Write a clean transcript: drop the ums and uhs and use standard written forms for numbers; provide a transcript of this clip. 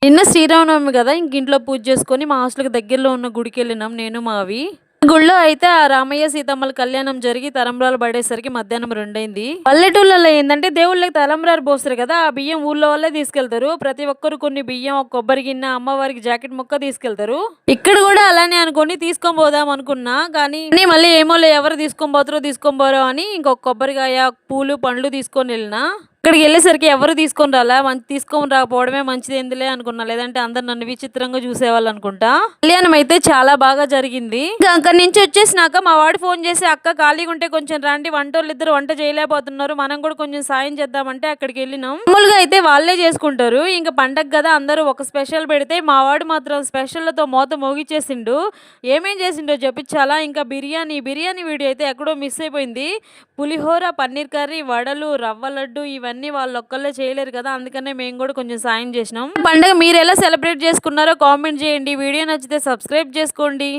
నిన్న శ్రీరామనవమి కదా, ఇంక ఇంట్లో పూజ చేసుకొని మా హాస్టల్‌కి దగ్గరలో ఉన్న గుడికెళ్ళినాం నేను, మావి. గుడిలో అయితే ఆ రామయ్య, సీతమ్మల కళ్యాణం జరిగి తలంబ్రాలు పడేసరికి మధ్యాహ్నం 2 అయింది. పల్లెటూళ్ళలో ఏందంటే దేవుళ్ళకి తలంబ్రాలు పోస్తారు కదా, ఆ బియ్యం ఊర్లో వాళ్ళే తీసుకెళ్తారు. ప్రతి ఒక్కరు కొన్ని బియ్యం, ఒక కొబ్బరి గిన్నె, అమ్మవారికి జాకెట్ ముక్క తీసుకెళ్తారు. ఇక్కడ కూడా అలానే అనుకోని తీసుకొని పోదాం అనుకున్నా. కానీ మళ్ళీ ఏమోలే, ఎవరు తీసుకొని పోతారో తీసుకొని పోరో అని ఇంకొక కొబ్బరికాయ, పూలు, పండ్లు తీసుకొని వెళ్ళినా. ఇక్కడికి వెళ్ళేసరికి ఎవరు తీసుకొని రాలా. తీసుకొని రాకపోవడమే మంచిదేందిలే అనుకున్నా, లేదంటే అందరు నన్ను విచిత్రంగా చూసేవాళ్ళు అనుకుంటా. కళ్యాణం అయితే చాలా బాగా జరిగింది. ఇంకా అక్కడి నుంచి వచ్చేసినాక మా వాడు ఫోన్ చేసి, అక్క ఖాళీగా ఉంటే కొంచెం రండి, వంటోళ్ళు ఇద్దరు వంట చేయలేకపోతున్నారు, మనం కూడా కొంచెం సాయం చేద్దామంటే అక్కడికి వెళ్ళినాం. మామూలుగా అయితే వాళ్ళే చేసుకుంటారు, ఇంకా పండగ కదా అందరూ ఒక స్పెషల్ పెడితే మా వాడు మాత్రం స్పెషల్లతో మోత మోగిచ్చేసిండు. ఏమేం చేసిండో చెప్పించాలా. ఇంకా బిర్యానీ వీడియో అయితే ఎక్కడో మిస్ అయిపోయింది. పులిహోర, పన్నీర్ కర్రీ, వడలు, రవ్వ లడ్డు ఇవన్నీ వాళ్ళు ఒక్కళ్ళే చేయలేరు కదా, అందుకనే మేము కూడా కొంచెం సాయం చేసినాం. పండగ మీరు ఎలా సెలబ్రేట్ చేసుకున్నారో కామెంట్ చేయండి. వీడియో నచ్చితే సబ్స్క్రైబ్ చేసుకోండి.